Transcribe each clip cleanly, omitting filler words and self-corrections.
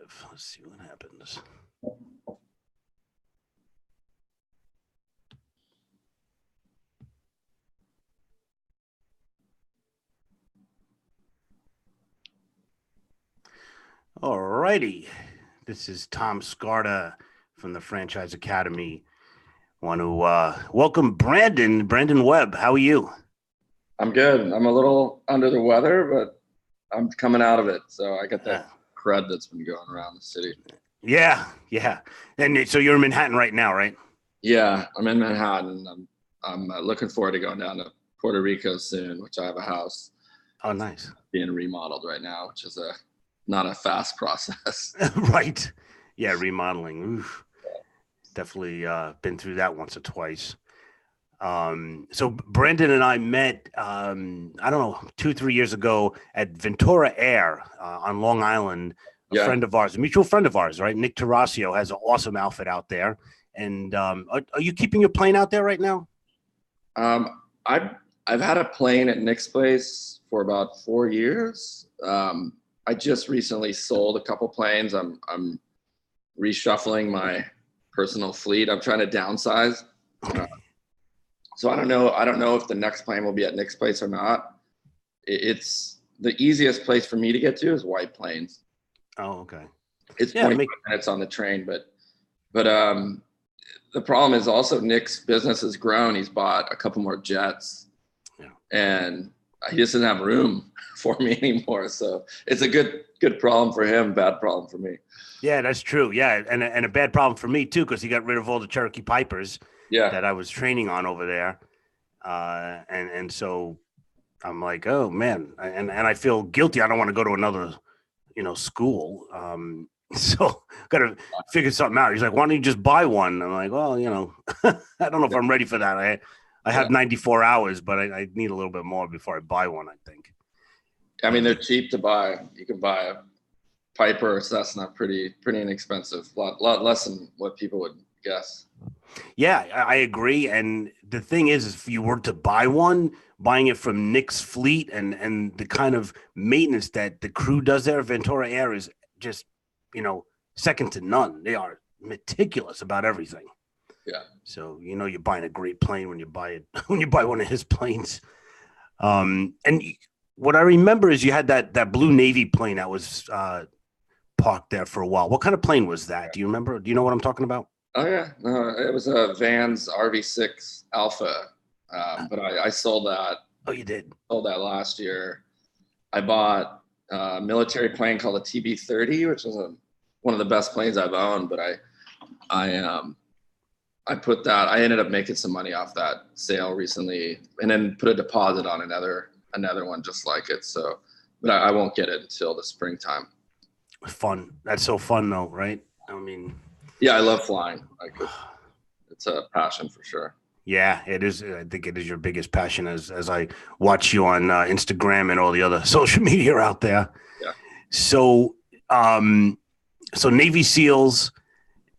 live. Let's see what happens. All righty. This is Tom Scarda from the Franchise Academy. Want to welcome Brandon Webb. How are you? I'm good. I'm a little under the weather, but I'm coming out of it. So I got that crud that's been going around the city. Yeah. And so you're in Manhattan right now, right? Yeah, I'm in Manhattan. I'm looking forward to going down to Puerto Rico soon, which I have a house. Oh, nice. Being remodeled right now, which is not a fast process. Right. Yeah, remodeling. Oof. Definitely been through that once or twice. So Brandon and I met, I don't know, 2-3 years ago at Ventura Air on Long Island. Friend of ours, a mutual friend of ours, right? Nick Tarasio has an awesome outfit out there. And are you keeping your plane out there right now? I've had a plane at Nick's place for about 4 years. I just recently sold a couple planes. I'm reshuffling my personal fleet. I'm trying to downsize. So I don't know if the next plane will be at Nick's place or not. It's the easiest place for me to get to is White Plains. Oh, okay. It's 25 minutes on the train, but the problem is also Nick's business has grown. He's bought a couple more jets, and he just doesn't have room for me anymore. So it's a good problem for him, bad problem for me. Yeah, that's true. Yeah, and a bad problem for me too, because he got rid of all the Cherokee Pipers that I was training on over there, and so I'm like, oh man, and I feel guilty. I don't want to go to another, school. So got to figure something out. He's like, why don't you just buy one? I'm like, well, I don't know if I'm ready for that. I have 94 hours, but I need a little bit more before I buy one, I think. I mean, they're cheap to buy. You can buy a Piper, so that's not pretty inexpensive. A lot less than what people would guess. Yeah, I agree. And the thing is if you were to buy one, buying it from Nick's fleet and the kind of maintenance that the crew does there, Ventura Air is just, second to none. They are meticulous about everything. Yeah. So, you're buying a great plane when you buy it, when you buy one of his planes. And what I remember is you had that blue Navy plane that was parked there for a while. What kind of plane was that? Do you remember? Do you know what I'm talking about? Oh yeah, no, it was a Vans RV6 Alpha, but I sold that. Oh, you did? Sold that last year. I bought a military plane called a TB-30, which was one of the best planes I've owned. But I put that. I ended up making some money off that sale recently, and then put a deposit on another one just like it. So, but I won't get it until the springtime. Fun. That's so fun, though, right? I mean. Yeah, I love flying. It's a passion for sure. Yeah, it is. I think it is your biggest passion as I watch you on Instagram and all the other social media out there. Yeah. So, so Navy SEALs,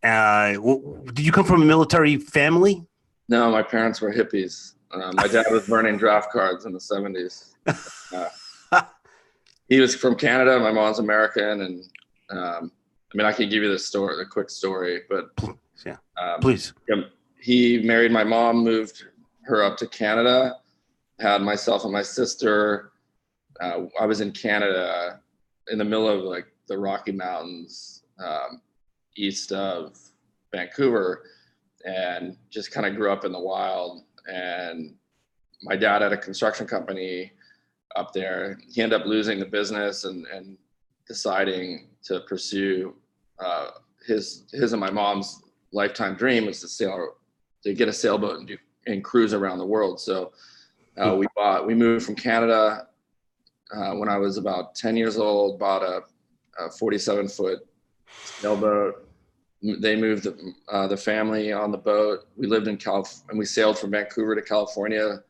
did you come from a military family? No, my parents were hippies. My dad was burning draft cards in the 70s. He was from Canada. My mom's American. And I can give you the quick story, but please. He married my mom, moved her up to Canada, had myself and my sister. I was in Canada in the middle of like the Rocky Mountains, east of Vancouver, and just kind of grew up in the wild. And my dad had a construction company up there. He ended up losing the business and deciding to pursue his and my mom's lifetime dream was to get a sailboat and cruise around the world. So we moved from Canada when I was about 10 years old, bought a 47-foot sailboat. They moved the family on the boat. We lived in California, and we sailed from Vancouver to California.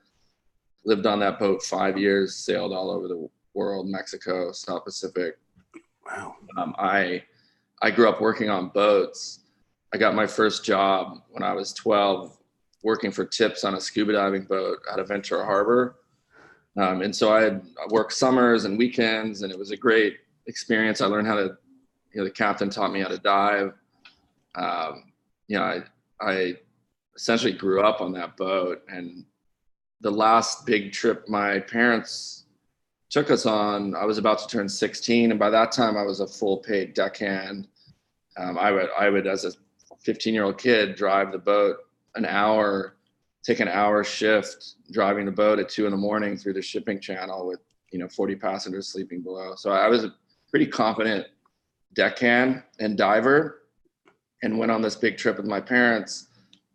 Lived on that boat 5 years, sailed all over the world, Mexico, South Pacific. Wow. I grew up working on boats. I got my first job when I was 12, working for tips on a scuba diving boat out of Ventura Harbor. And so I worked summers and weekends, and it was a great experience. I learned how to the captain taught me how to dive. I essentially grew up on that boat, and the last big trip my parents took us on, I was about to turn 16, and by that time I was a full paid deckhand. I would, as a 15-year-old kid, drive the boat an hour, take an hour shift, driving the boat at 2 a.m. through the shipping channel with 40 passengers sleeping below. So I was a pretty competent deckhand and diver, and went on this big trip with my parents.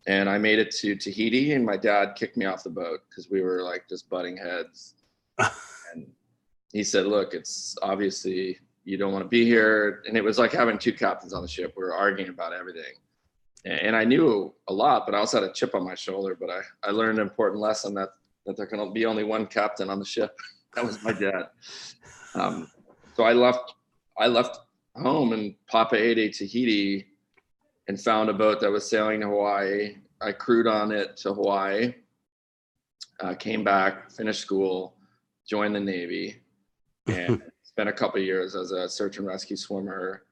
And I made it to Tahiti, and my dad kicked me off the boat because we were like just butting heads. And he said, "Look, it's obviously you don't want to be here." And it was like having two captains on the ship. We were arguing about everything. And I knew a lot, but I also had a chip on my shoulder. But I learned an important lesson that there can be only one captain on the ship. That was my dad. So I left home in Papeete, Tahiti, and found a boat that was sailing to Hawaii. I crewed on it to Hawaii, came back, finished school, joined the Navy, and spent a couple of years as a search and rescue swimmer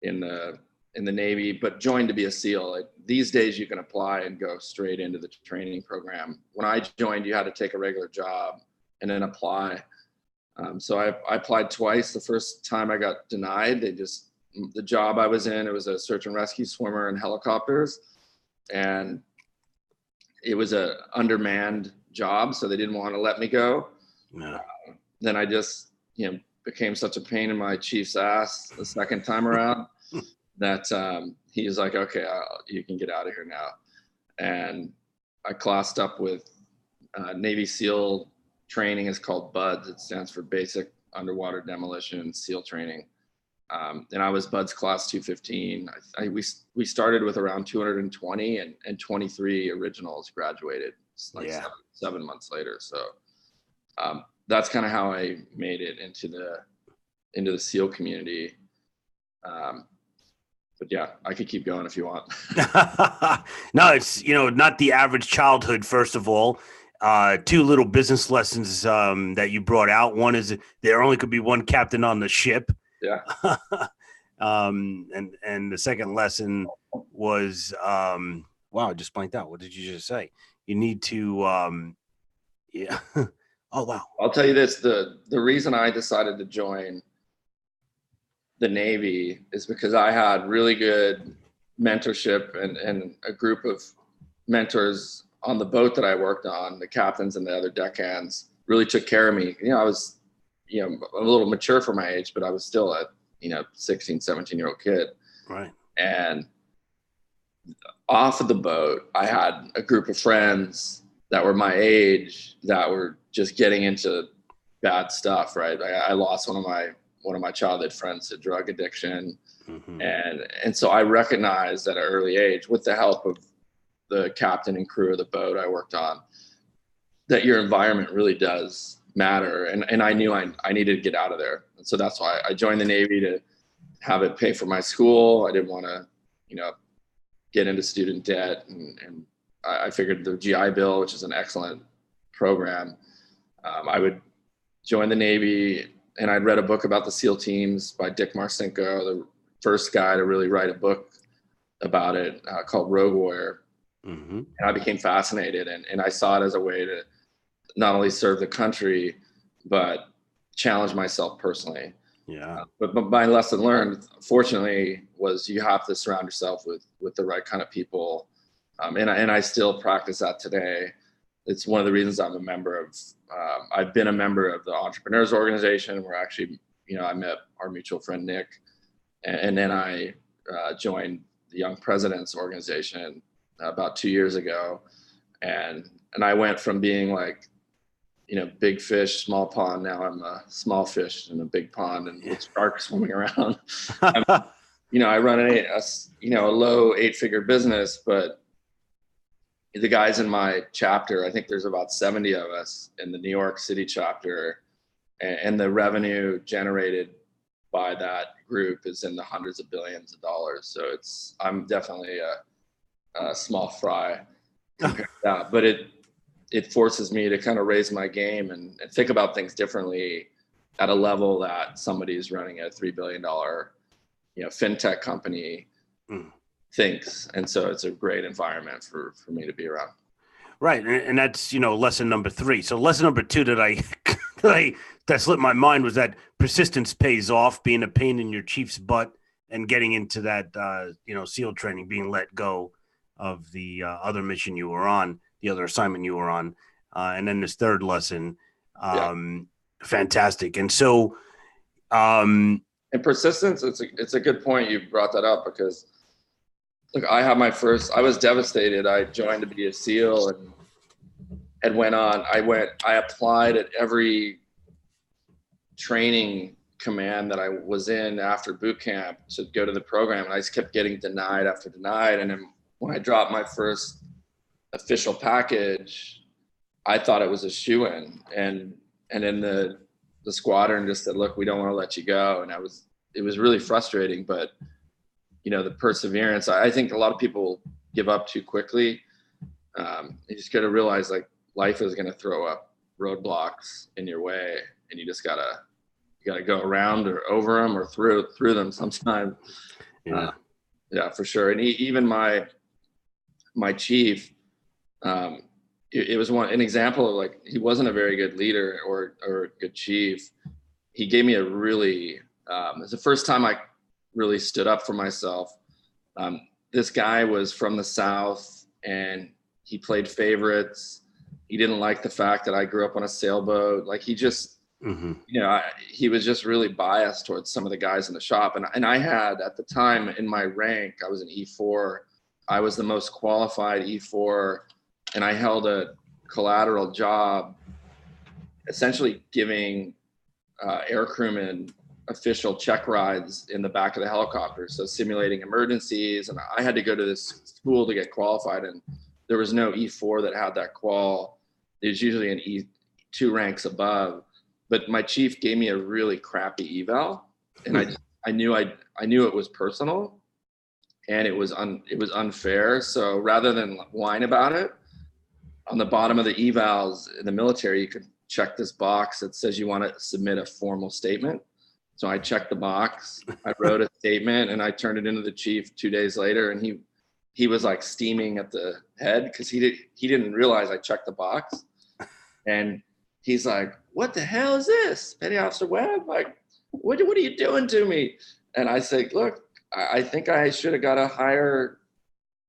in the Navy, but joined to be a SEAL. These days you can apply and go straight into the training program. When I joined, you had to take a regular job and then apply. So I applied twice. The first time I got denied. The job I was in, it was a search and rescue swimmer in helicopters, and it was a undermanned job, so they didn't want to let me go. No. Then I just became such a pain in my chief's ass the second time around that he was like, "Okay, you can get out of here now." And I classed up with Navy SEAL training. Is called BUDS. It stands for Basic Underwater Demolition SEAL Training. And I was BUDS class 215. We started with around 220, and 23 originals graduated seven months later. So that's kind of how I made it into the SEAL community. But yeah, I could keep going if you want. No, it's not the average childhood. First of all, two little business lessons that you brought out. One is there only could be one captain on the ship. Yeah. And the second lesson was, wow, I just blanked out. What did you just say? You need to, yeah. Oh, wow. I'll tell you this, the reason I decided to join the Navy is because I had really good mentorship and a group of mentors on the boat that I worked on. The captains and the other deckhands really took care of me. I was a little mature for my age, but I was still a 16, 17-year-old kid. Right. And off of the boat, I had a group of friends that were my age that were just getting into bad stuff. Right. I lost one of my childhood friends to drug addiction. Mm-hmm. And so I recognized at an early age, with the help of the captain and crew of the boat I worked on, that your environment really does matter. And I knew I needed to get out of there. And so that's why I joined the Navy, to have it pay for my school. I didn't want to, get into student debt. And I figured the GI Bill, which is an excellent program, I would join the Navy. And I'd read a book about the SEAL teams by Dick Marcinko, the first guy to really write a book about it, called Rogue Warrior. Mm-hmm. And I became fascinated, and I saw it as a way to not only serve the country, but challenge myself personally. Yeah. But my lesson learned, fortunately, was you have to surround yourself with the right kind of people. And I still practice that today. It's one of the reasons I'm a member of, I've been a member of the Entrepreneurial organization, where actually, I met our mutual friend, Nick, and then I joined the Young Presidents organization about 2 years ago. And I went from being like, big fish, small pond. Now I'm a small fish in a big pond, and with sharks swimming around. I run a low 8-figure business, but the guys in my chapter, I think there's about 70 of us in the New York City chapter, and the revenue generated by that group is in the hundreds of billions of dollars. So I'm definitely a small fry compared to that, but it forces me to kind of raise my game and think about things differently at a level that somebody is running a $3 billion fintech company thinks. And so it's a great environment for me to be around. Right. And that's, lesson number 3. So lesson number 2 that slipped my mind was that persistence pays off, being a pain in your chief's butt and getting into that, SEAL training, being let go of the other mission you were on, the other assignment you were on. And then this third lesson, fantastic. And so, and persistence, it's a good point you brought that up, because look, I was devastated. I joined to be a SEAL and I applied at every training command that I was in after boot camp to go to the program. And I just kept getting denied after denied. And then when I dropped my first official package, I thought it was a shoo-in. And then the squadron just said, look, we don't want to let you go. And it was really frustrating, but the perseverance, I think a lot of people give up too quickly. You just got to realize, like, life is going to throw up roadblocks in your way, and you just gotta go around or over them or through them sometime. Yeah, for sure. And even my chief, it was an example of, like, he wasn't a very good leader or a good chief. He gave me a really, it's the first time I really stood up for myself. This guy was from the South, and he played favorites. He didn't like the fact that I grew up on a sailboat. Like, he just, he was just really biased towards some of the guys in the shop. And I had, at the time in my rank, I was an E4. I was the most qualified E4, and I held a collateral job, essentially giving air crewmen official check rides in the back of the helicopter. So simulating emergencies. And I had to go to this school to get qualified, and there was no E4 that had that qual. It was usually an E2 ranks above, but my chief gave me a really crappy eval. And I knew it was personal, and it was unfair. So rather than whine about it, on the bottom of the evals in the military, you could check this box that says you want to submit a formal statement. So I checked the box, I wrote a statement, and I turned it into the chief 2 days later. And he was like steaming at the head, because he didn't realize I checked the box. And he's like, "What the hell is this, Petty Officer Webb? Like, what are you doing to me?" And I say, "Look, I think I should have got a higher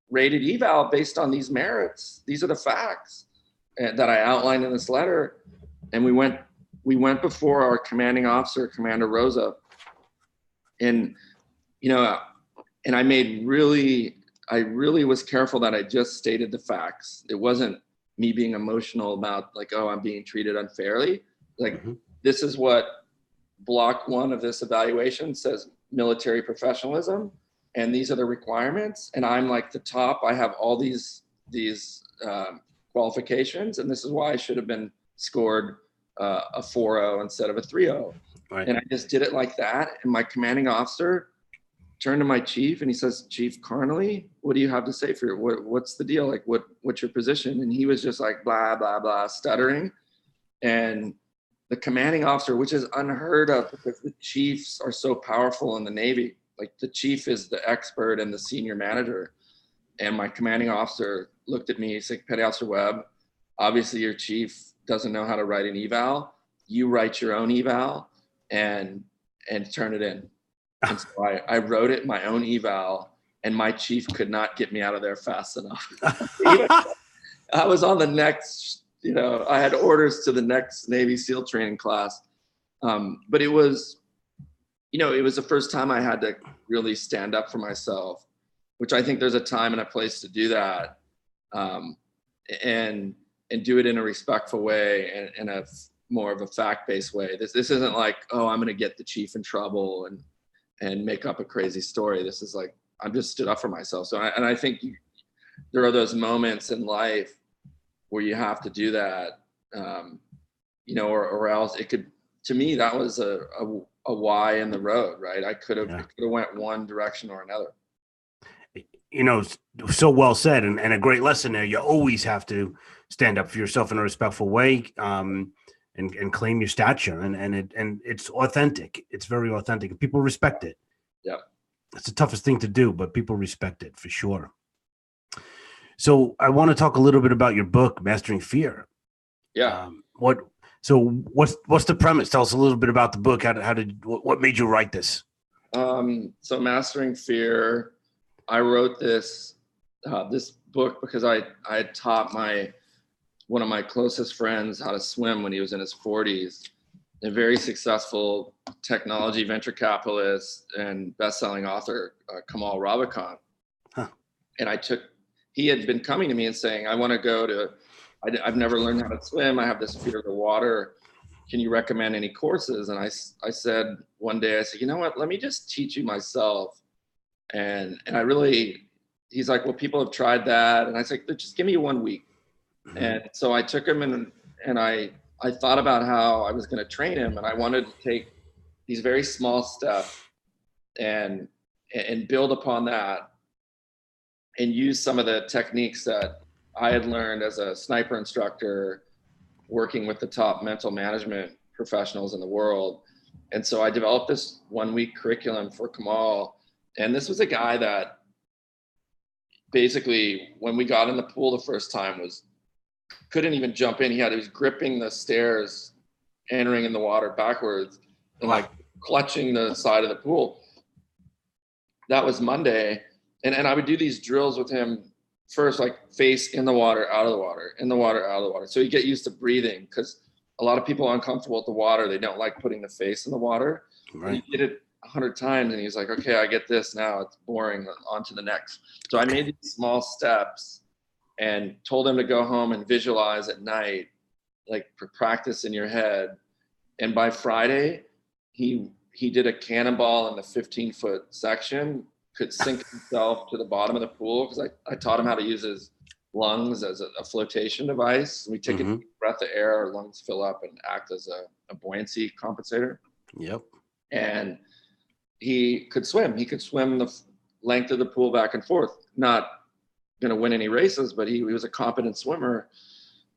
rated eval based on these merits. These are the facts that I outlined in this letter." And we went before our commanding officer, Commander Rosa, and and I really was careful that I just stated the facts. It wasn't me being emotional about, like, oh, I'm being treated unfairly. Like, this is what block 1 of this evaluation says: military professionalism, and these are the requirements. And I'm like the top. I have all these qualifications, and this is why I should have been scored a 4.0 instead of a 3.0. Right. And I just did it like that. And my commanding officer turned to my chief, and he says, "Chief Carnley, what do you have to say for what's the deal? Like, what's your position?" And he was just like, blah, blah, blah, stuttering. And the commanding officer, which is unheard of because the chiefs are so powerful in the Navy, like, the chief is the expert and the senior manager. And my commanding officer looked at me, he said, "Petty Officer Webb, obviously your chief doesn't know how to write an eval. You write your own eval and turn it in." And so I wrote it, my own eval, and my chief could not get me out of there fast enough. I was on the next, I had orders to the next Navy SEAL training class. But it was, it was the first time I had to really stand up for myself, which I think there's a time and a place to do that. And do it in a respectful way and a more of a fact-based way. This isn't like, oh, I'm going to get the chief in trouble and make up a crazy story. This is like, I'm just stood up for myself. So, I think there are those moments in life where you have to do that, or else it could, to me, that was a why in the road, right? I could have went one direction or another. So well said, and a great lesson there. You always have to stand up for yourself in a respectful way, and claim your stature, and it's authentic. It's very authentic, and people respect it. Yeah. It's the toughest thing to do, but people respect it for sure. So I want to talk a little bit about your book, Mastering Fear. Yeah. What's the premise? Tell us a little bit about the book. What made you write this? So Mastering Fear, I wrote this book because I had taught one of my closest friends how to swim when he was in his 40s, a very successful technology venture capitalist and best-selling author, Kamal Ravikant. Huh. And he had been coming to me and saying, I've never learned how to swim. I have this fear of the water. Can you recommend any courses? And I said one day, you know what, let me just teach you myself. And he's like, well, people have tried that. And I said, just give me 1 week. Mm-hmm. And so I took him and I thought about how I was going to train him, and I wanted to take these very small steps and build upon that and use some of the techniques that I had learned as a sniper instructor working with the top mental management professionals in the world. And so I developed this 1 week curriculum for Kamal. And this was a guy that basically, when we got in the pool the first time, couldn't even jump in. He was gripping the stairs, entering in the water backwards, and like clutching the side of the pool. That was Monday. And I would do these drills with him first, like face in the water, out of the water, in the water, out of the water. So you get used to breathing, because a lot of people are uncomfortable with the water. They don't like putting the face in the water. Right. And he did it 100 times and he's like, okay, I get this now. It's boring. On to the next. So I made these small steps and told him to go home and visualize at night, like practice in your head. And by Friday, he did a cannonball in the 15-foot section, could sink himself to the bottom of the pool, because I taught him how to use his lungs as a flotation device. We take a deep breath of air, our lungs fill up and act as a buoyancy compensator. Yep. And he could swim. He could swim the length of the pool back and forth. Not going to win any races, but he was a competent swimmer.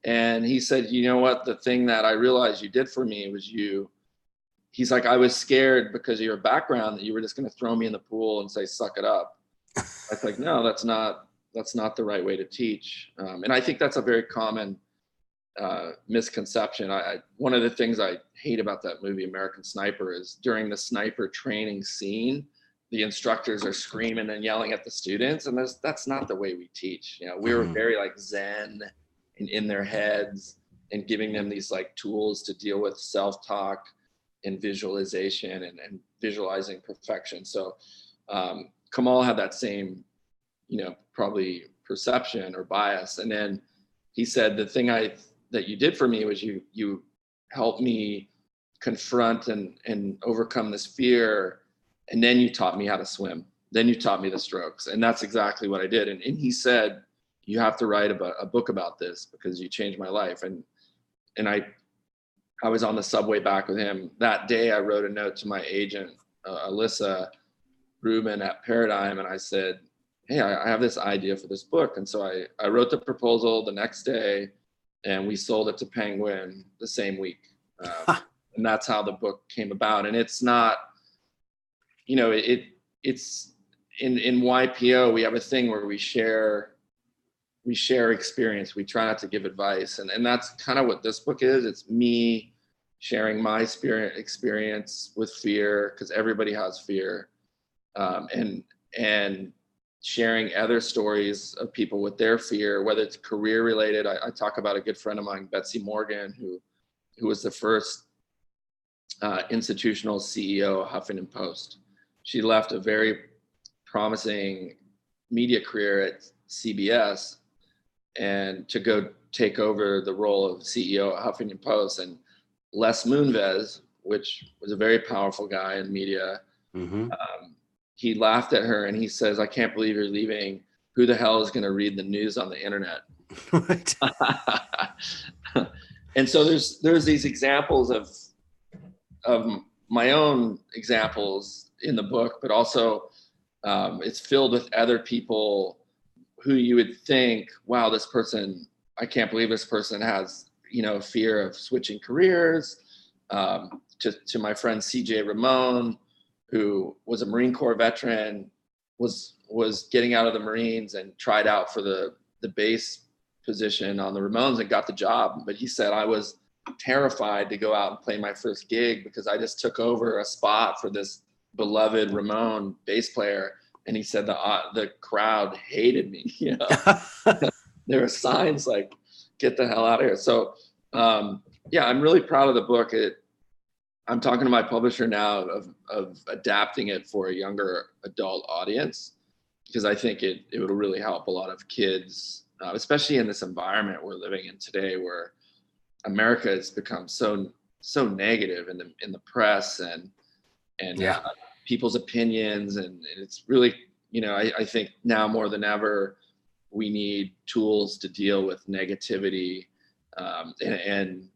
And he said, you know what, the thing that I realized you did for me was he's like, I was scared because of your background that you were just going to throw me in the pool and say, suck it up. I was like, no, that's not the right way to teach. And I think that's a very common misconception. One of the things I hate about that movie, American Sniper, is during the sniper training scene, the instructors are screaming and yelling at the students. And that's not the way we teach. You know, we were very like Zen and in their heads, and giving them these like tools to deal with self-talk and visualization and visualizing perfection. So Kamal had that same, probably perception or bias. And then he said, the thing that you did for me was you helped me confront and overcome this fear. And then you taught me how to swim. Then you taught me the strokes. And that's exactly what I did. And he said, you have to write a book about this because you changed my life. And I was on the subway back with him. That day, I wrote a note to my agent, Alyssa Rubin at Paradigm. And I said, hey, I have this idea for this book. And so I wrote the proposal the next day, and we sold it to Penguin the same week. And that's how the book came about. And it's not, it's in YPO, we have a thing where we share experience. We try not to give advice. And that's kind of what this book is. It's me sharing my experience with fear, because everybody has fear, and sharing other stories of people with their fear, whether it's career related. I talk about a good friend of mine, Betsy Morgan, who was the first institutional CEO of Huffington Post. She left a very promising media career at CBS and to go take over the role of CEO at Huffington Post. And Les Moonves, which was a very powerful guy in media, he laughed at her and he says, I can't believe you're leaving. Who the hell is going to read the news on the internet? Right. And so there's these examples of my own examples in the book, but also it's filled with other people who you would think, wow, this person, I can't believe this person has, fear of switching careers. To my friend CJ Ramon, who was a Marine Corps veteran, was getting out of the Marines and tried out for the bass position on the Ramones and got the job. But he said, I was terrified to go out and play my first gig because I just took over a spot for this beloved Ramone bass player. And he said the crowd hated me. You know, there were signs like, get the hell out of here. So yeah, I'm really proud of the book. I'm talking to my publisher now of adapting it for a younger adult audience, because I think it would really help a lot of kids, especially in this environment we're living in today, where America has become so negative in the press and people's opinions, and it's really, you know, I think now more than ever we need tools to deal with negativity and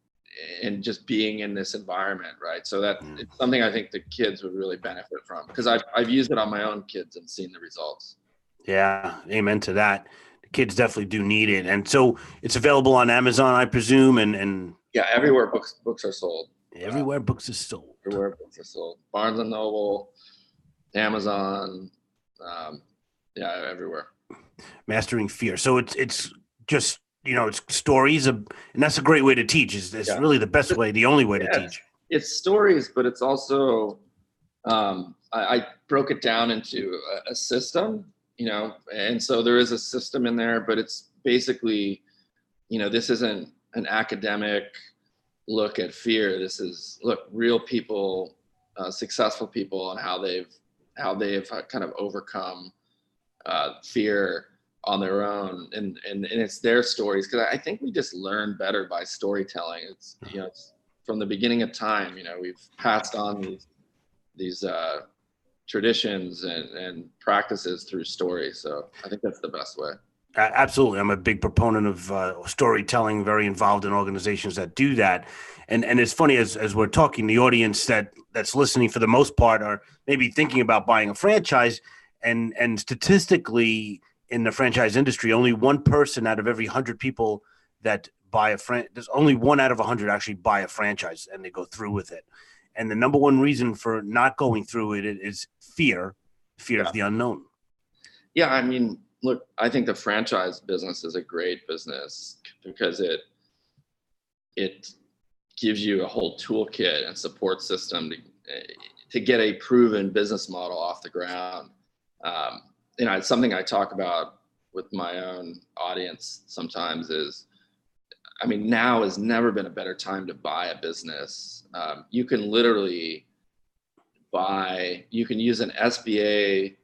just being in this environment, right? So that it's something I think the kids would really benefit from, because I've used it on my own kids and seen the results. Yeah, amen to that. The kids definitely do need it, and so it's available on Amazon, I presume, and yeah, everywhere books are sold. Everywhere books are sold. Everywhere books are sold. Barnes and Noble, Amazon, yeah, everywhere. Mastering Fear. So it's just, you know, it's stories and that's a great way to teach. It's really the best way, the only way to teach. It's stories, but it's also I broke it down into a system, you know, and so there is a system in there, but it's basically, you know, this isn't an academic look at fear. This is real people, successful people, and how they've kind of overcome fear on their own, and it's their stories, because I think we just learn better by storytelling. It's, you know, it's from the beginning of time, you know, we've passed on these traditions and practices through story. So I think that's the best way. Absolutely. I'm a big proponent of storytelling, very involved in organizations that do that. And it's funny, as we're talking, the audience that's listening for the most part are maybe thinking about buying a franchise, and statistically in the franchise industry, only one person out of every 100 people that buy there's only 1 out of 100 actually buy a franchise and they go through with it. And the number one reason for not going through it is fear of the unknown. Yeah. I mean, look, I think the franchise business is a great business because it gives you a whole toolkit and support system to get a proven business model off the ground. You know, it's something I talk about with my own audience sometimes is, I mean, now has never been a better time to buy a business. You can literally you can use an SBA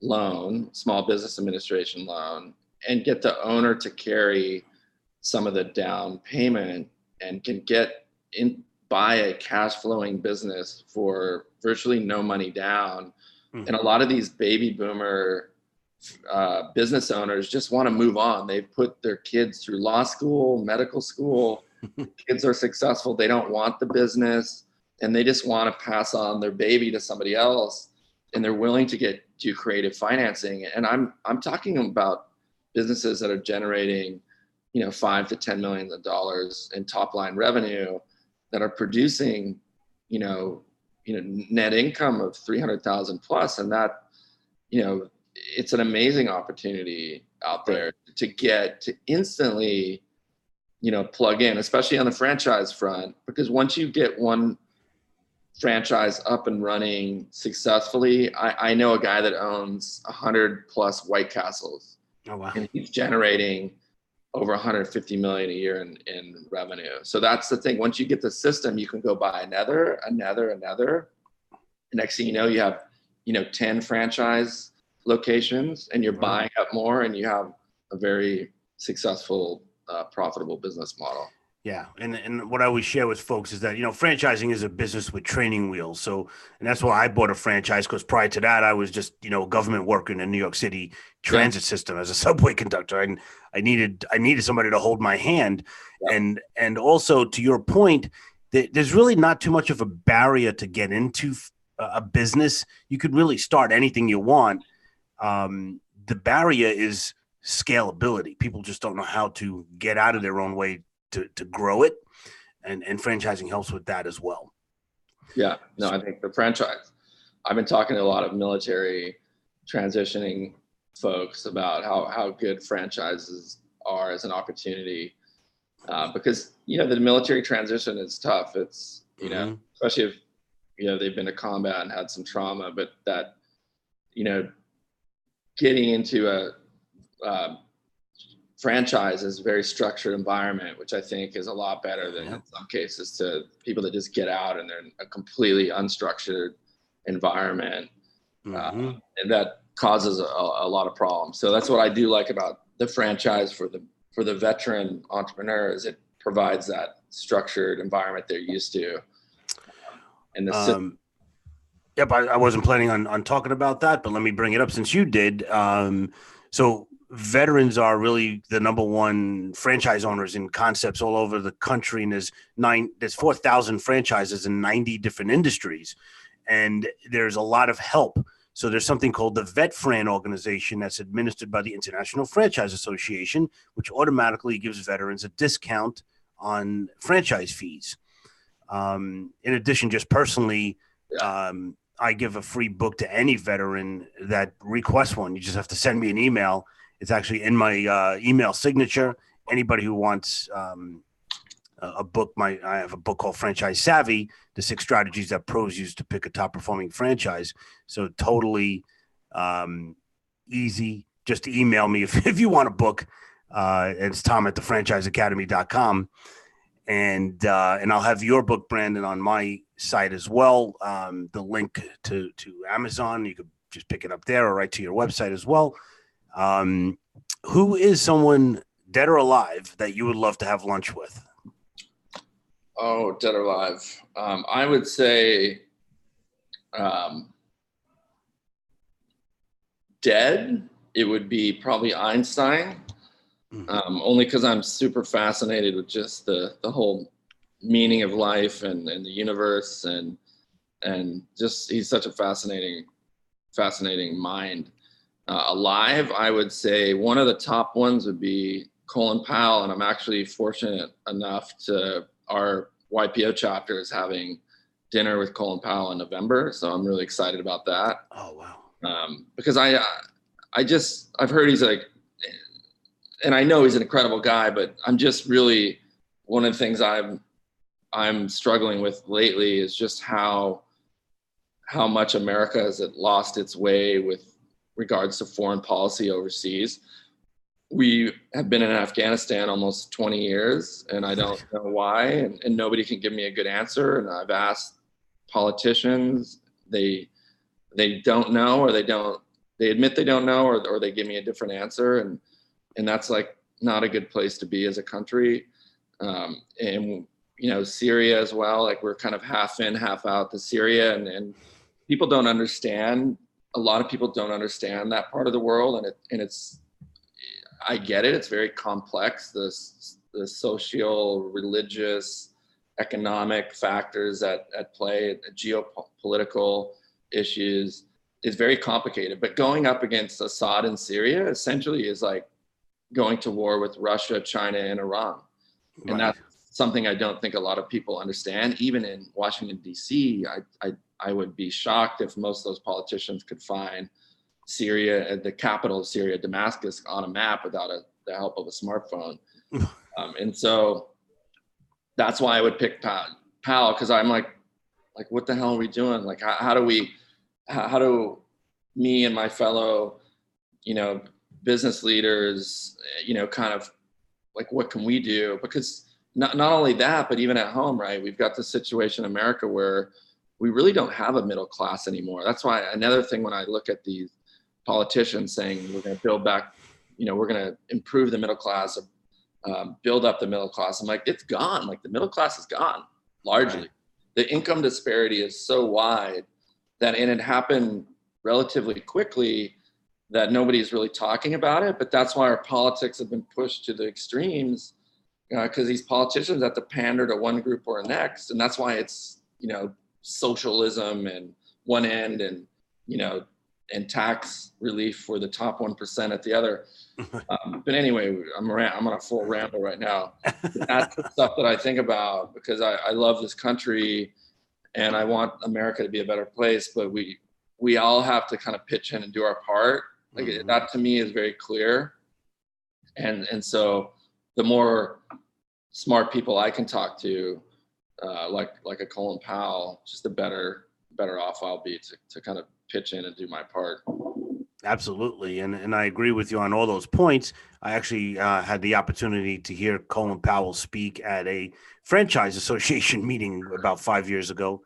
loan, Small Business Administration loan, and get the owner to carry some of the down payment, and can buy a cash flowing business for virtually no money down. And a lot of these baby boomer business owners just want to move on. They've put their kids through law school, medical school. Kids are successful. They don't want the business, and they just want to pass on their baby to somebody else. And they're willing to do creative financing. And I'm talking about businesses that are generating, you know, $5 to $10 million in top line revenue, that are producing, you know, net income of 300,000 plus. And that, you know, it's an amazing opportunity out there to instantly, you know, plug in, especially on the franchise front, because once you get one franchise up and running successfully, I know a guy that owns 100 plus White Castles. Oh, wow. And he's generating over 150 million a year in revenue. So that's the thing. Once you get the system, you can go buy another. Next thing you know, you have, you know, 10 franchise locations, and you're buying up more, and you have a very successful, profitable business model. Yeah. And what I always share with folks is that, you know, franchising is a business with training wheels. So, and that's why I bought a franchise, because prior to that, I was just, you know, a government worker in the New York City transit system as a subway conductor. And I needed somebody to hold my hand. Yep. And also, to your point, there's really not too much of a barrier to get into a business. You could really start anything you want. The barrier is scalability. People just don't know how to get out of their own way to grow it, and franchising helps with that as well. Yeah, no, I think the franchise I've been talking to a lot of military transitioning folks about how good franchises are as an opportunity, because the military transition is tough. It's especially if they've been to combat and had some trauma, but that getting into a franchise is a very structured environment, which I think is a lot better than in some cases to people that just get out and they're in a completely unstructured environment, and that causes a lot of problems. So that's what I do like about the franchise for the veteran entrepreneur, is it provides that structured environment they're used to. And Yep, I wasn't planning on talking about that, but let me bring it up since you did. So veterans are really the number one franchise owners in concepts all over the country, and there's 4,000 franchises in 90 different industries, and there's a lot of help. So there's something called the VetFran organization that's administered by the International Franchise Association, which automatically gives veterans a discount on franchise fees. In addition, just personally, I give a free book to any veteran that requests one. You just have to send me an email. It's actually in my email signature. Anybody who wants a book, I have a book called Franchise Savvy, the 6 strategies that pros use to pick a top performing franchise. So totally easy. Just email me if you want a book. It's tom@thefranchiseacademy.com. And I'll have your book, Brandon, on my site as well. The link to Amazon, you could just pick it up there or right to your website as well. Who is someone dead or alive that you would love to have lunch with? Oh, dead or alive. I would say dead. It would be probably Einstein. Only because I'm super fascinated with just the whole meaning of life and the universe, and just he's such a fascinating mind. Alive, I would say one of the top ones would be Colin Powell, and I'm actually fortunate enough to our YPO chapter is having dinner with Colin Powell in November, so I'm really excited about that. Oh wow! Because I've heard he's like. And I know he's an incredible guy, but I'm just really, one of the things I'm struggling with lately is just how much America has lost its way with regards to foreign policy overseas. We have been in Afghanistan almost 20 years, and I don't know why, and nobody can give me a good answer. And I've asked politicians, they don't know, or they admit they don't know, or they give me a different answer. And that's like not a good place to be as a country. And, Syria as well, like we're kind of half in, half out to Syria, and people don't understand. A lot of people don't understand that part of the world. And it's, I get it. It's very complex. The social, religious, economic factors at play, geopolitical issues is very complicated, but going up against Assad in Syria essentially is like going to war with Russia, China, and Iran. Right. And that's something I don't think a lot of people understand. Even in Washington, D.C., I would be shocked if most of those politicians could find Syria, the capital of Syria, Damascus, on a map without the help of a smartphone. And so that's why I would pick Powell, because I'm like, what the hell are we doing? Like, how do me and my fellow, business leaders, kind of like, what can we do? Because not only that, but even at home, right? We've got this situation in America where we really don't have a middle class anymore. That's why another thing, when I look at these politicians saying we're going to build back, we're going to improve the middle class, build up the middle class, I'm like, it's gone. Like the middle class is gone largely. Right. The income disparity is so wide and it happened relatively quickly that nobody's really talking about it. But that's why our politics have been pushed to the extremes, because these politicians have to pander to one group or next. And that's why it's, socialism and one end, and, and tax relief for the top 1% at the other. But anyway, I'm on a full ramble right now. That's the stuff that I think about, because I love this country and I want America to be a better place, but we we all have to kind of pitch in and do our part. Like that to me is very clear. And so the more smart people I can talk to, like a Colin Powell, just the better off I'll be to kind of pitch in and do my part. Absolutely. And I agree with you on all those points. I actually had the opportunity to hear Colin Powell speak at a franchise association meeting about 5 years ago,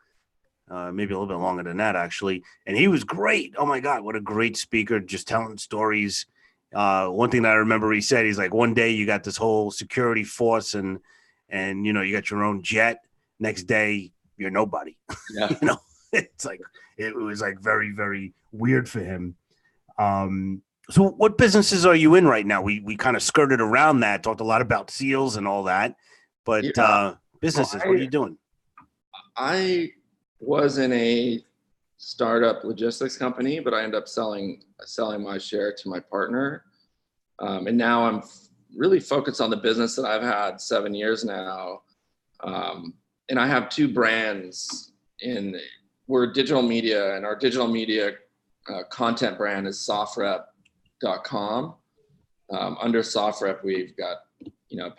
maybe a little bit longer than that, actually. And he was great. Oh, my God, what a great speaker, just telling stories. One thing that I remember he said, he's like, one day you got this whole security force and you know, you got your own jet. Next day, you're nobody. Yeah. You know, it's like it was like very, very weird for him. So what businesses are you in right now? We kind of skirted around that, talked a lot about SEALs and all that, but businesses, what are you doing? I was in a startup logistics company, but I ended up selling my share to my partner. And now I'm really focused on the business that I've had 7 years now. And I have 2 brands we're digital media, and our digital media content brand is sofrep.com. Under Sofrep, we've got,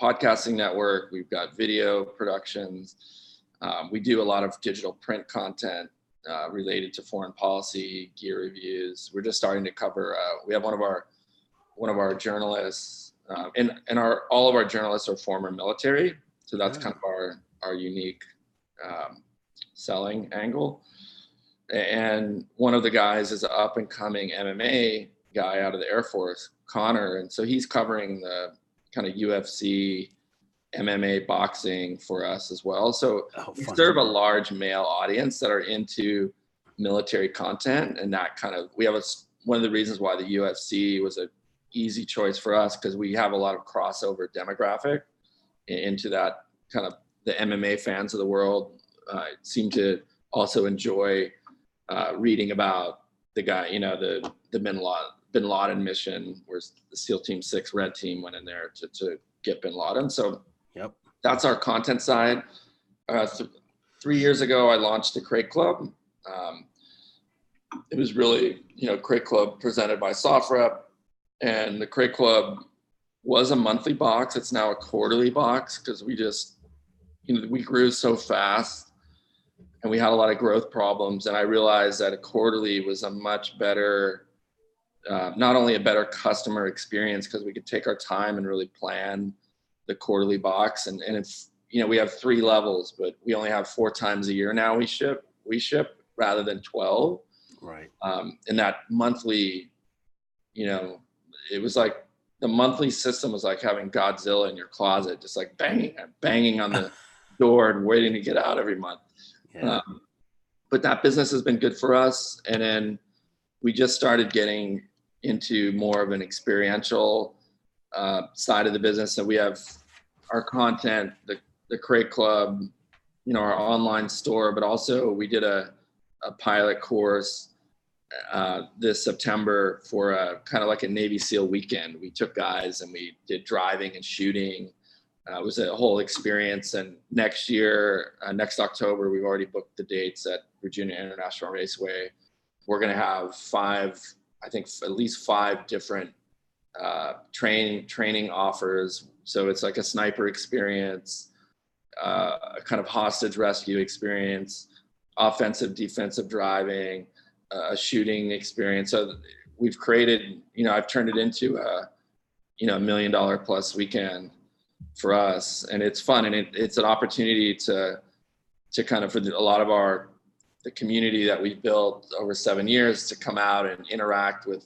podcasting network, we've got video productions. We do a lot of digital print content related to foreign policy, gear reviews. We're just starting to cover, we have one of our journalists, and all of our journalists are former military. So that's kind of our unique selling angle. And one of the guys is an up and coming MMA guy out of the Air Force, Connor. And so he's covering the kind of UFC, MMA, boxing for us as well. So we serve a large male audience that are into military content. And that kind of, one of the reasons why the UFC was an easy choice for us, because we have a lot of crossover demographic into that kind of the MMA fans of the world seem to also enjoy reading about the guy, the Bin Laden mission, where the SEAL Team 6 Red Team went in there to get Bin Laden. So that's our content side. 3 years ago, I launched the Crate Club. It was really, Crate Club presented by Sofrep, and the Crate Club was a monthly box. It's now a quarterly box because we just, we grew so fast and we had a lot of growth problems. And I realized that a quarterly was a much better, not only a better customer experience, because we could take our time and really plan the quarterly box. And it's, we have 3 levels, but we only have 4 times a year now we ship rather than 12. Right. And that monthly, it was like the monthly system was like having Godzilla in your closet, just like banging on the door and waiting to get out every month. Yeah. But that business has been good for us. And then we just started getting into more of an experiential side of the business. And we have our content, the Crate Club, our online store, but also we did a pilot course this September for a kind of like a Navy SEAL weekend. We took guys and we did driving and shooting. It was a whole experience. And next year, next October, we've already booked the dates at Virginia International Raceway. We're going to have at least 5 different training offers. So it's like a sniper experience, a kind of hostage rescue experience, offensive, defensive driving, a shooting experience. So we've created, I've turned it into a $1 million plus weekend for us. And it's fun. And it's an opportunity to kind of, for a lot of the community that we've built over 7 years, to come out and interact with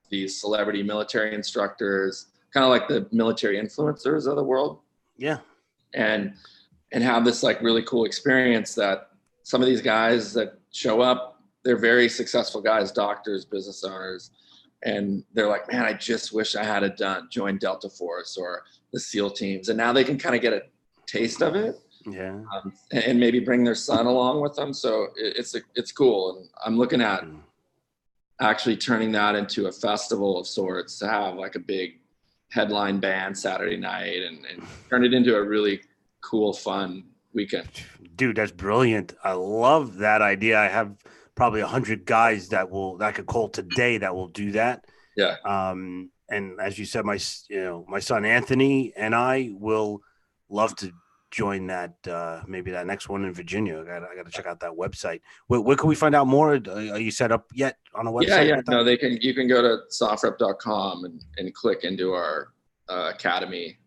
these celebrity military instructors, kind of like the military influencers of the world. Yeah. And have this like really cool experience that some of these guys that show up, they're very successful guys, doctors, business owners. And they're like, man, I just wish I had joined Delta Force or the SEAL teams. And now they can kind of get a taste of it. Yeah. And maybe bring their son along with them. So it's cool. And I'm looking at actually turning that into a festival of sorts, to have like a big headline band Saturday night and turn it into a really cool, fun weekend. Dude, that's brilliant. I love that idea. I have probably 100 guys that I could call today that will do that. Yeah. And as you said, my son Anthony and I will love to join that. Maybe that next one in Virginia. I got to check out that website. Where can we find out more? Are you set up yet on a website? Yeah. No, you can go to softrep.com and click into our academy,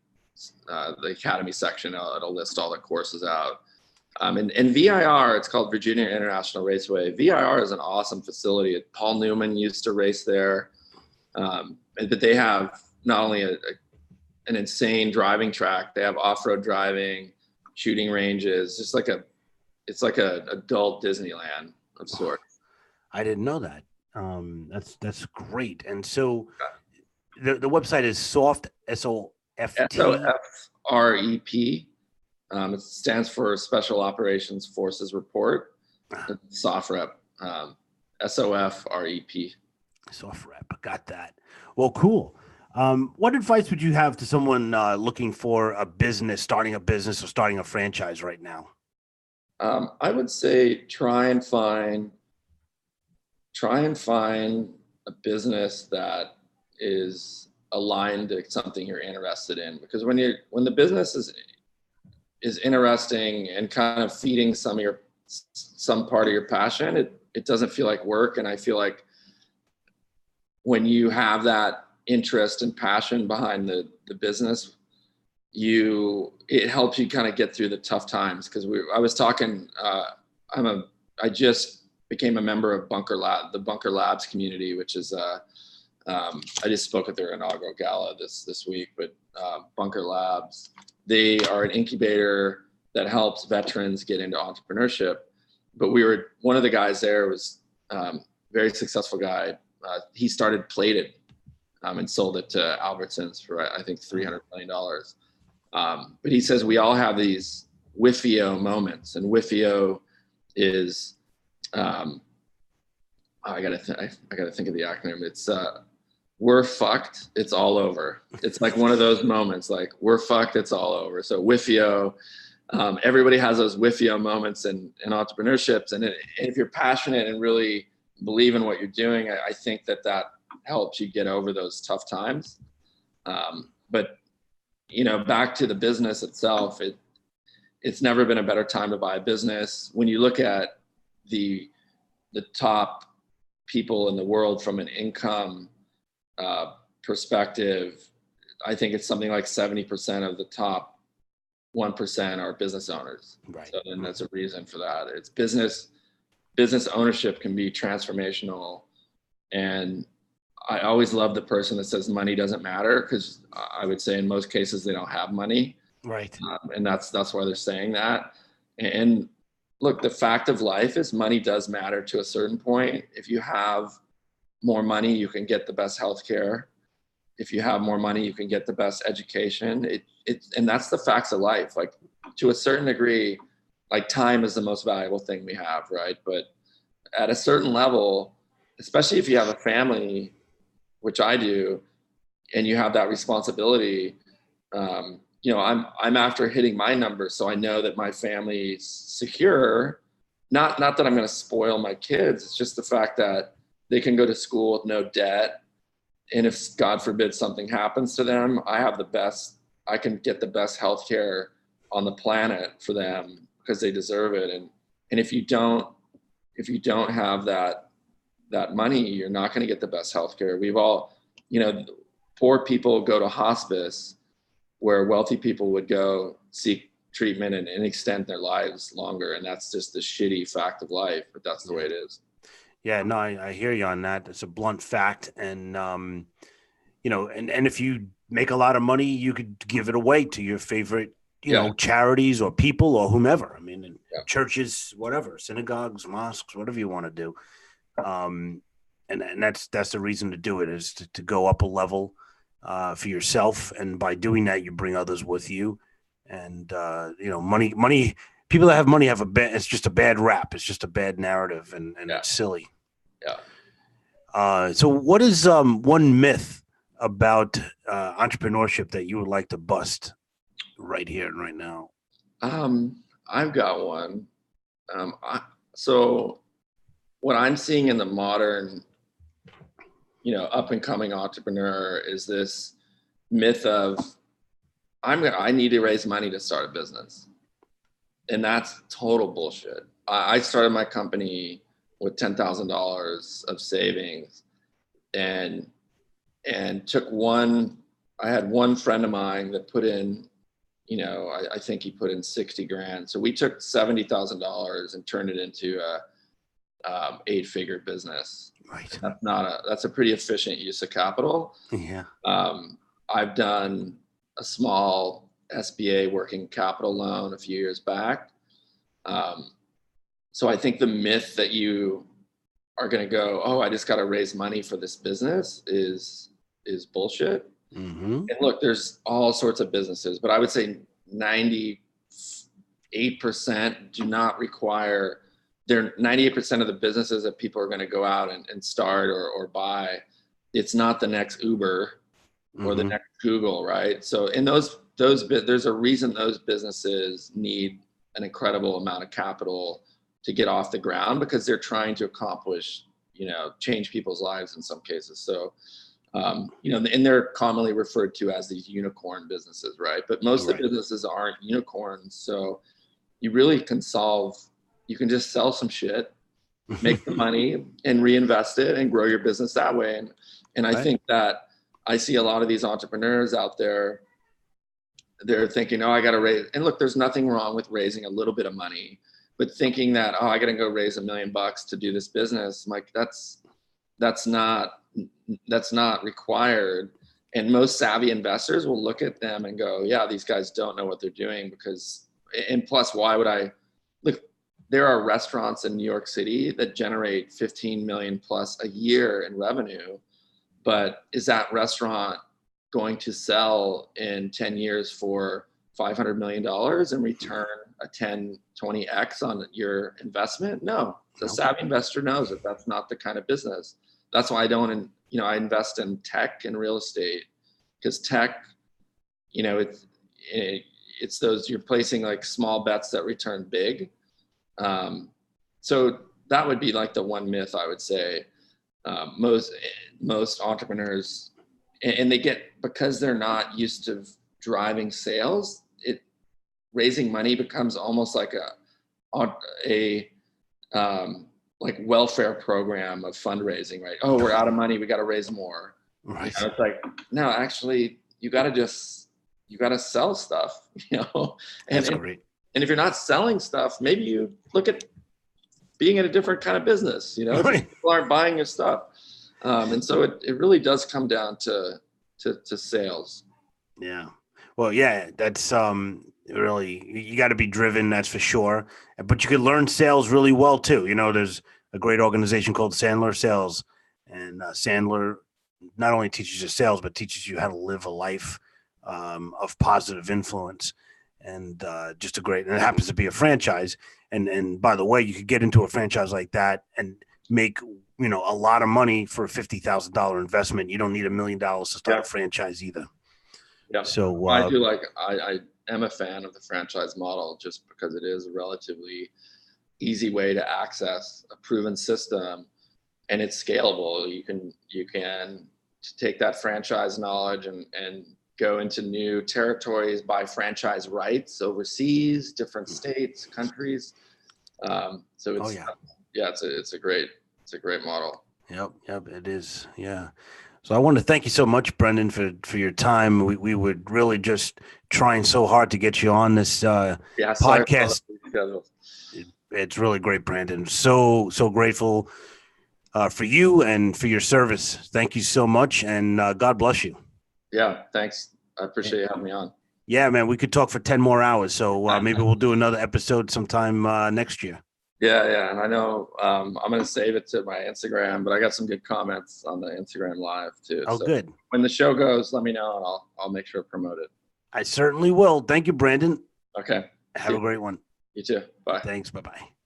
the academy section. It'll list all the courses out. And VIR, it's called Virginia International Raceway. VIR is an awesome facility. Paul Newman used to race there. But they have not only an insane driving track, they have off-road driving, shooting ranges, it's like a adult Disneyland of sorts. I didn't know that. That's great. And so the website is soft, SOFT. SOFREP. It stands for Special Operations Forces Report. SOFREP. SOFREP. SOFREP. Got that. Well, cool. What advice would you have to someone looking for a business, starting a business or starting a franchise right now? I would say try and find a business that is aligned to something you're interested in, because when the business is interesting and kind of feeding some part of your passion, it doesn't feel like work. And I feel like when you have that interest and passion behind the business, it helps you kind of get through the tough times. Because I was talking, I just became a member of the Bunker Labs community, which is I just spoke at their inaugural gala this week. But Bunker Labs, they are an incubator that helps veterans get into entrepreneurship. But one of the guys there was very successful guy. He started Plated and sold it to Albertsons for I think $300 million. But he says we all have these WIFIO moments, and WIFIO is I gotta think of the acronym. It's we're fucked, it's all over. It's like one of those moments, like we're fucked, it's all over. So WIFIO, everybody has those WIFIO moments in entrepreneurships, and if you're passionate and really believe in what you're doing, I think that helps you get over those tough times. But back to the business itself, it's never been a better time to buy a business. When you look at the top people in the world from an income perspective, I think it's something like 70% of the top 1% are business owners. Right. So then that's a reason for that. It's business ownership can be transformational. And I always love the person that says money doesn't matter, because I would say in most cases they don't have money. Right. And that's why they're saying that. And look, the fact of life is money does matter to a certain point. If you have more money, you can get the best healthcare. If you have more money, you can get the best education. And that's the facts of life. Like, to a certain degree, like, time is the most valuable thing we have, right? But at a certain level, especially if you have a family, which I do, and you have that responsibility, I'm after hitting my numbers, so I know that my family's secure. Not that I'm going to spoil my kids. It's just the fact that they can go to school with no debt, and if God forbid something happens to them, I can get the best healthcare on the planet for them, because they deserve it. And if you don't have that money, you're not going to get the best healthcare. We've all, poor people go to hospice where wealthy people would go seek treatment and extend their lives longer. And that's just the shitty fact of life, but that's the way it is. Yeah, no, I hear you on that. It's a blunt fact. And, and if you make a lot of money, you could give it away to your favorite, charities or people or whomever. I mean, churches, whatever, synagogues, mosques, whatever you want to do. And that's the reason to do it, is to go up a level for yourself. And by doing that, you bring others with you. And, money, people that have money it's just a bad rap. It's just a bad narrative, and it's silly. Yeah. So what is one myth about entrepreneurship that you would like to bust right here and right now? I've got one. So what I'm seeing in the modern, up and coming entrepreneur is this myth of I need to raise money to start a business. And that's total bullshit. I started my company with $10,000 of savings and I had one friend of mine that put in, I think he put in 60 grand. So we took $70,000 and turned it into a 8-figure business. Right. That's a pretty efficient use of capital. Yeah. I've done a small SBA working capital loan a few years back. So I think the myth that you are going to go, oh, I just got to raise money for this business is bullshit. Mm-hmm. And look, there's all sorts of businesses, but I would say 98% do not require. They're 98% of the businesses that people are going to go out and start or buy. It's not the next Uber or the next Google, right? So in those there's a reason those businesses need an incredible amount of capital to get off the ground, because they're trying to accomplish, change people's lives in some cases. So, and they're commonly referred to as these unicorn businesses, right? But most of the businesses aren't unicorns. So you really you can just sell some shit, make the money and reinvest it and grow your business that way. And I think that I see a lot of these entrepreneurs out there, they're thinking, oh, I got to raise, and look, there's nothing wrong with raising a little bit of money, but thinking that, oh, I got to go raise $1 million to do this business. I'm like, that's not required. And most savvy investors will look at them and go, yeah, these guys don't know what they're doing, and plus, why would I look? There are restaurants in New York City that generate 15 million plus a year in revenue, but is that restaurant going to sell in 10 years for $500 million and return a 10, 20x on your investment? No, the savvy investor knows that that's not the kind of business. That's why I invest in tech and real estate, because tech, it's those, you're placing like small bets that return big. So that would be like the one myth I would say. Most entrepreneurs, and because they're not used to driving sales, raising money becomes almost like a like welfare program of fundraising, right? Oh, we're out of money, we got to raise more. Right. It's like, no, actually, you got to sell stuff, That's great. And if you're not selling stuff, maybe you look at being in a different kind of business, Right. People aren't buying your stuff. And so it really does come down to sales. Yeah. Well, yeah, that's really, you got to be driven, that's for sure. But you could learn sales really well too. There's a great organization called Sandler Sales, and Sandler not only teaches you sales, but teaches you how to live a life of positive influence. And and it happens to be a franchise. And by the way, you could get into a franchise like that and make, a lot of money for a $50,000 investment. You don't need $1 million to start a franchise either. Yeah. So I am a fan of the franchise model, just because it is a relatively easy way to access a proven system, and it's scalable. You can take that franchise knowledge and go into new territories, buy franchise rights overseas, different states, countries. So it's a great model. Yep, it is. Yeah. So I want to thank you so much, Brendan, for your time. We were really just trying so hard to get you on this podcast. It's really great, Brandon. So grateful for you and for your service. Thank you so much, and God bless you. Yeah, thanks. I appreciate you having me on. Yeah, man, we could talk for 10 more hours. So maybe we'll do another episode sometime next year. Yeah. And I know I'm going to save it to my Instagram, but I got some good comments on the Instagram live too. Oh, so good. When the show goes, let me know and I'll make sure to promote it. I certainly will. Thank you, Brandon. Okay. Have a great one. You too. Bye. Thanks. Bye-bye.